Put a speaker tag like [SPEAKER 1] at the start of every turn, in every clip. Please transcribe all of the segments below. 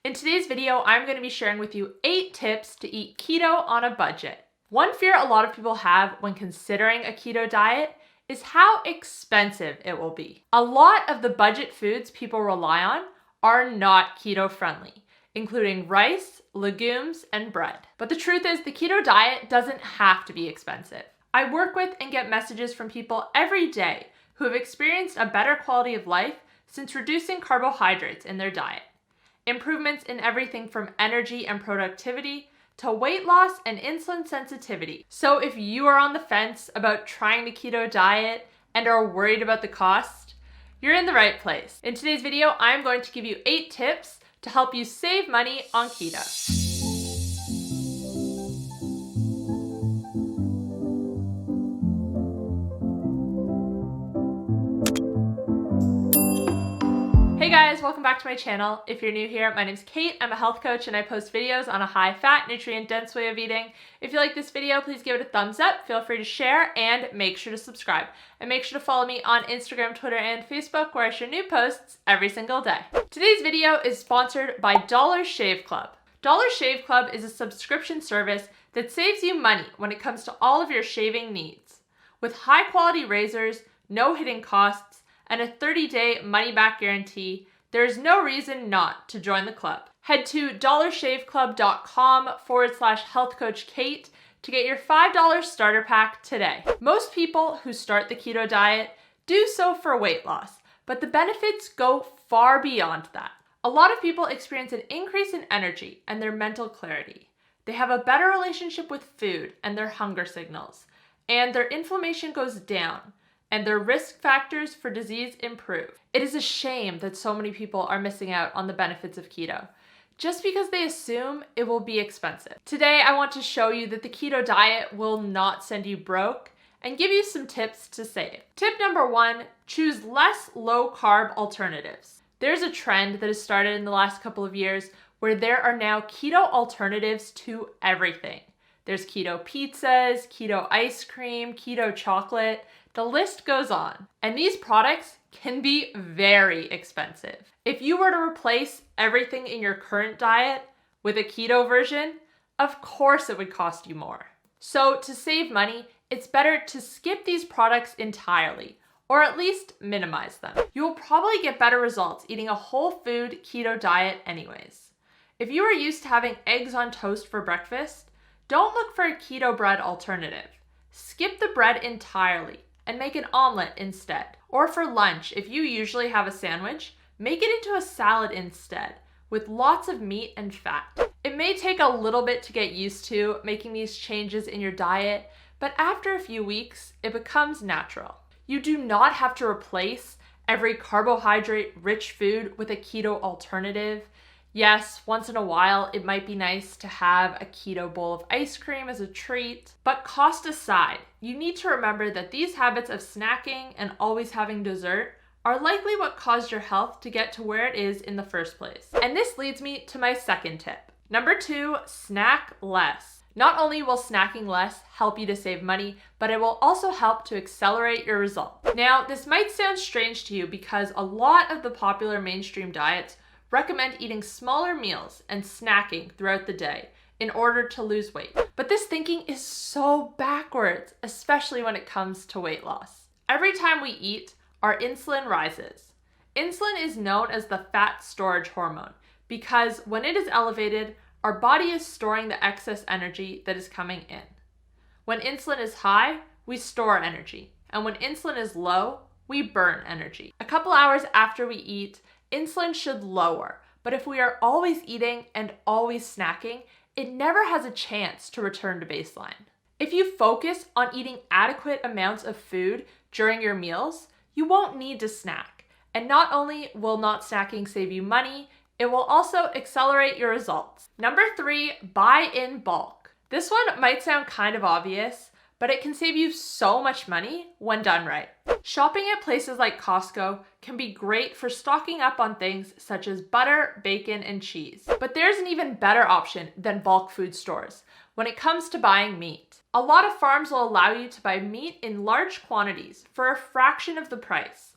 [SPEAKER 1] In today's video, I'm going to be sharing with you 8 tips to eat keto on a budget. One fear a lot of people have when considering a keto diet is how expensive it will be. A lot of the budget foods people rely on are not keto friendly, including rice, legumes, and bread. But the truth is the keto diet doesn't have to be expensive. I work with and get messages from people every day who have experienced a better quality of life since reducing carbohydrates in their diet. Improvements in everything from energy and productivity to weight loss and insulin sensitivity. So if you are on the fence about trying the keto diet and are worried about the cost, you're in the right place. In today's video, I'm going to give you 8 tips to help you save money on keto. Hey guys, welcome back to my channel. If you're new here, my name's Kate. I'm a health coach and I post videos on a high-fat, nutrient-dense way of eating. If you like this video, please give it a thumbs up, feel free to share, and make sure to subscribe. And make sure to follow me on Instagram, Twitter, and Facebook, where I share new posts every single day. Today's video is sponsored by Dollar Shave Club. Dollar Shave Club is a subscription service that saves you money when it comes to all of your shaving needs. With high-quality razors, no hidden costs, and a 30-day money-back guarantee, there is no reason not to join the club. Head to dollarshaveclub.com/healthcoachkate to get your $5 starter pack today. Most people who start the keto diet do so for weight loss, but the benefits go far beyond that. A lot of people experience an increase in energy and their mental clarity. They have a better relationship with food and their hunger signals, and their inflammation goes down, and their risk factors for disease improve. It is a shame that so many people are missing out on the benefits of keto, just because they assume it will be expensive. Today, I want to show you that the keto diet will not send you broke and give you some tips to save. Tip number 1, choose less low-carb alternatives. There's a trend that has started in the last couple of years where there are now keto alternatives to everything. There's keto pizzas, keto ice cream, keto chocolate. The list goes on. And these products can be very expensive. If you were to replace everything in your current diet with a keto version, of course it would cost you more. So to save money, it's better to skip these products entirely, or at least minimize them. You will probably get better results eating a whole food keto diet anyways. If you are used to having eggs on toast for breakfast, don't look for a keto bread alternative. Skip the bread entirely and make an omelet instead. Or for lunch, if you usually have a sandwich, make it into a salad instead, with lots of meat and fat. It may take a little bit to get used to making these changes in your diet, but after a few weeks, it becomes natural. You do not have to replace every carbohydrate-rich food with a keto alternative. Yes, once in a while, it might be nice to have a keto bowl of ice cream as a treat, but cost aside, you need to remember that these habits of snacking and always having dessert are likely what caused your health to get to where it is in the first place. And this leads me to my second tip. Number 2, snack less. Not only will snacking less help you to save money, but it will also help to accelerate your results. Now, this might sound strange to you because a lot of the popular mainstream diets recommend eating smaller meals and snacking throughout the day in order to lose weight. But this thinking is so backwards, especially when it comes to weight loss. Every time we eat, our insulin rises. Insulin is known as the fat storage hormone because when it is elevated, our body is storing the excess energy that is coming in. When insulin is high, we store energy, and when insulin is low, we burn energy. A couple hours after we eat, insulin should lower, but if we are always eating and always snacking, it never has a chance to return to baseline. If you focus on eating adequate amounts of food during your meals, you won't need to snack. And not only will not snacking save you money, it will also accelerate your results. Number 3, buy in bulk. This one might sound kind of obvious, but it can save you so much money when done right. Shopping at places like Costco can be great for stocking up on things such as butter, bacon, and cheese. But there's an even better option than bulk food stores when it comes to buying meat. A lot of farms will allow you to buy meat in large quantities for a fraction of the price.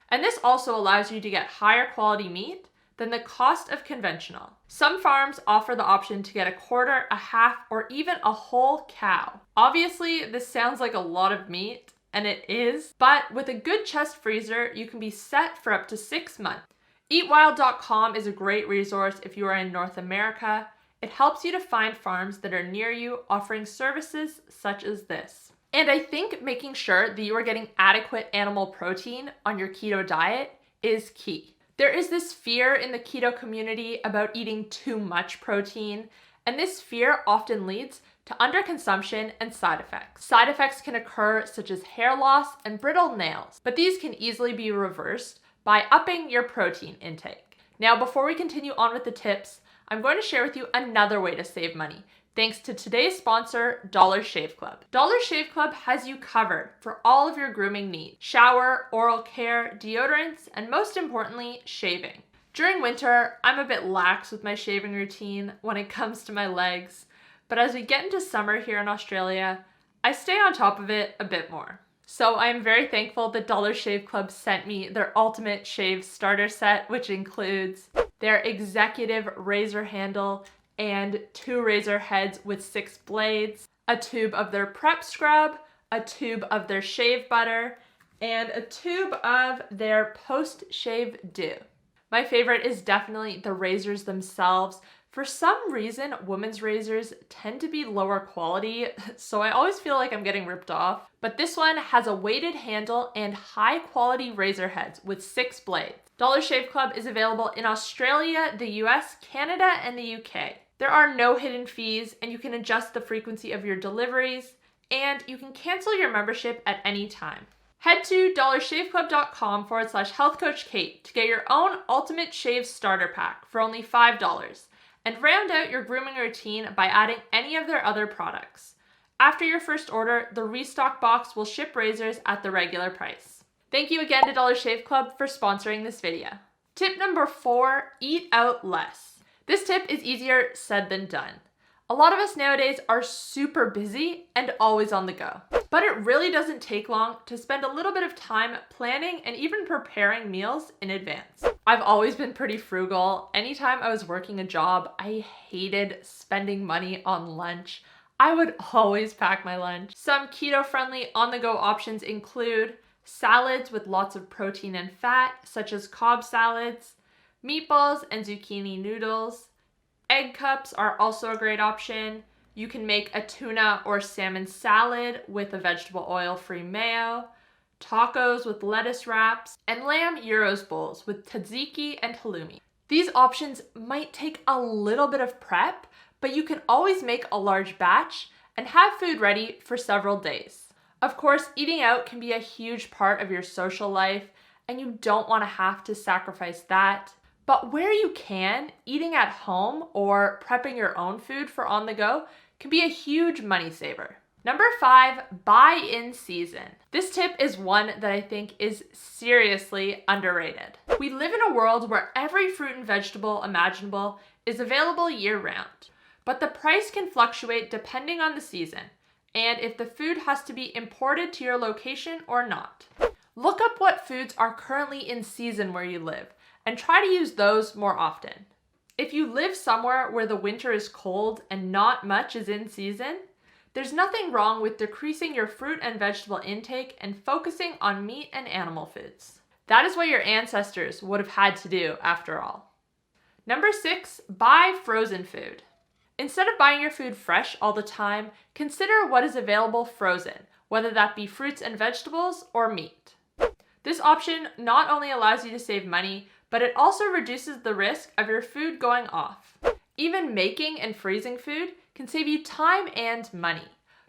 [SPEAKER 1] And this also allows you to get higher quality meat than the cost of conventional. Some farms offer the option to get a quarter, a half, or even a whole cow. Obviously, this sounds like a lot of meat, and it is, but with a good chest freezer, you can be set for up to 6 months. EatWild.com is a great resource if you are in North America. It helps you to find farms that are near you offering services such as this. And I think making sure that you are getting adequate animal protein on your keto diet is key. There is this fear in the keto community about eating too much protein, and this fear often leads to underconsumption and side effects. Side effects can occur such as hair loss and brittle nails, but these can easily be reversed by upping your protein intake. Now, before we continue on with the tips, I'm going to share with you another way to save money, thanks to today's sponsor, Dollar Shave Club. Dollar Shave Club has you covered for all of your grooming needs: shower, oral care, deodorants, and most importantly, shaving. During winter, I'm a bit lax with my shaving routine when it comes to my legs, but as we get into summer here in Australia, I stay on top of it a bit more. So I am very thankful that Dollar Shave Club sent me their ultimate shave starter set, which includes their executive razor handle and 2 razor heads with 6 blades, a tube of their prep scrub, a tube of their shave butter, and a tube of their post-shave dew. My favorite is definitely the razors themselves. For some reason, women's razors tend to be lower quality, so I always feel like I'm getting ripped off. But this one has a weighted handle and high quality razor heads with 6 blades. Dollar Shave Club is available in Australia, the US, Canada, and the UK. There are no hidden fees, and you can adjust the frequency of your deliveries, and you can cancel your membership at any time. Head to dollarshaveclub.com/healthcoachkate to get your own ultimate shave starter pack for only $5. And round out your grooming routine by adding any of their other products. After your first order, the restock box will ship razors at the regular price. Thank you again to Dollar Shave Club for sponsoring this video. Tip number 4, eat out less. This tip is easier said than done. A lot of us nowadays are super busy and always on the go. But it really doesn't take long to spend a little bit of time planning and even preparing meals in advance. I've always been pretty frugal. Anytime I was working a job, I hated spending money on lunch. I would always pack my lunch. Some keto-friendly on-the-go options include salads with lots of protein and fat, such as Cobb salads, meatballs and zucchini noodles. Egg cups are also a great option. You can make a tuna or salmon salad with a vegetable oil-free mayo, tacos with lettuce wraps, and lamb gyros bowls with tzatziki and halloumi. These options might take a little bit of prep, but you can always make a large batch and have food ready for several days. Of course, eating out can be a huge part of your social life, and you don't want to have to sacrifice that. But where you can, eating at home or prepping your own food for on the go can be a huge money saver. Number 5, buy in season. This tip is one that I think is seriously underrated. We live in a world where every fruit and vegetable imaginable is available year-round, but the price can fluctuate depending on the season and if the food has to be imported to your location or not. Look up what foods are currently in season where you live and try to use those more often. If you live somewhere where the winter is cold and not much is in season, there's nothing wrong with decreasing your fruit and vegetable intake and focusing on meat and animal foods. That is what your ancestors would have had to do after all. Number 6, buy frozen food. Instead of buying your food fresh all the time, consider what is available frozen, whether that be fruits and vegetables or meat. This option not only allows you to save money, but it also reduces the risk of your food going off. Even making and freezing food can save you time and money.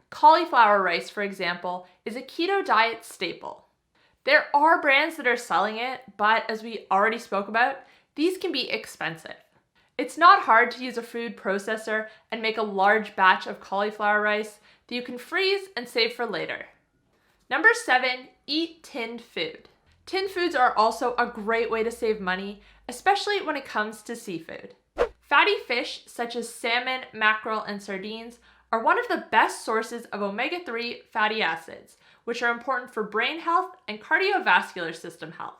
[SPEAKER 1] Cauliflower rice, for example, is a keto diet staple. There are brands that are selling it, but as we already spoke about, these can be expensive. It's not hard to use a food processor and make a large batch of cauliflower rice that you can freeze and save for later. Number 7, eat tinned food. Tinned foods are also a great way to save money, especially when it comes to seafood. Fatty fish such as salmon, mackerel, and sardines are one of the best sources of omega-3 fatty acids, which are important for brain health and cardiovascular system health.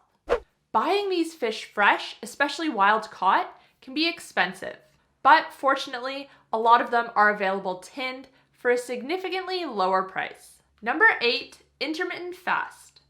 [SPEAKER 1] Buying these fish fresh, especially wild caught, can be expensive, but fortunately, a lot of them are available tinned for a significantly lower price. Number 8, intermittent fast.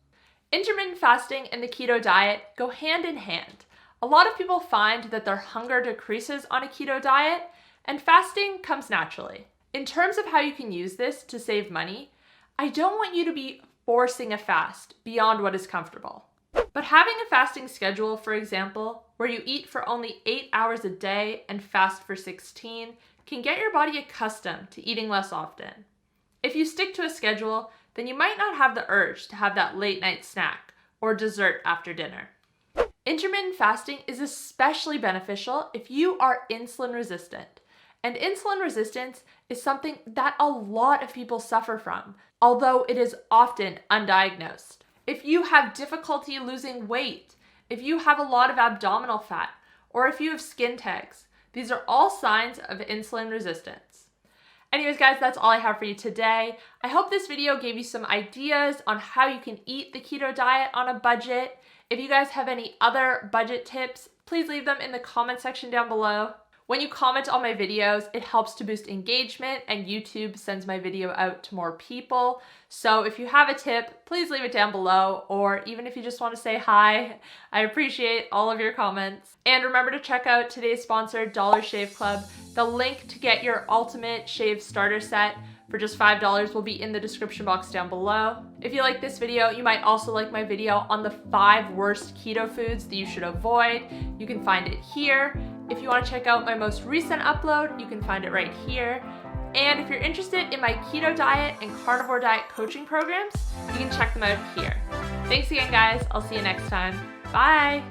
[SPEAKER 1] Intermittent fasting and the keto diet go hand in hand. A lot of people find that their hunger decreases on a keto diet, and fasting comes naturally. In terms of how you can use this to save money, I don't want you to be forcing a fast beyond what is comfortable. But having a fasting schedule, for example, where you eat for only 8 hours a day and fast for 16, can get your body accustomed to eating less often. If you stick to a schedule, then you might not have the urge to have that late night snack or dessert after dinner. Intermittent fasting is especially beneficial if you are insulin resistant. And insulin resistance is something that a lot of people suffer from, although it is often undiagnosed. If you have difficulty losing weight, if you have a lot of abdominal fat, or if you have skin tags, these are all signs of insulin resistance. Anyways, guys, that's all I have for you today. I hope this video gave you some ideas on how you can eat the keto diet on a budget. If you guys have any other budget tips, please leave them in the comment section down below. When you comment on my videos, it helps to boost engagement and YouTube sends my video out to more people. So if you have a tip, please leave it down below, or even if you just want to say hi, I appreciate all of your comments. And remember to check out today's sponsor, Dollar Shave Club. The link to get your ultimate shave starter set for just $5 will be in the description box down below. If you like this video, you might also like my video on the 5 worst keto foods that you should avoid. You can find it here. If you want to check out my most recent upload, you can find it right here. And if you're interested in my keto diet and carnivore diet coaching programs, you can check them out here. Thanks again, guys. I'll see you next time. Bye.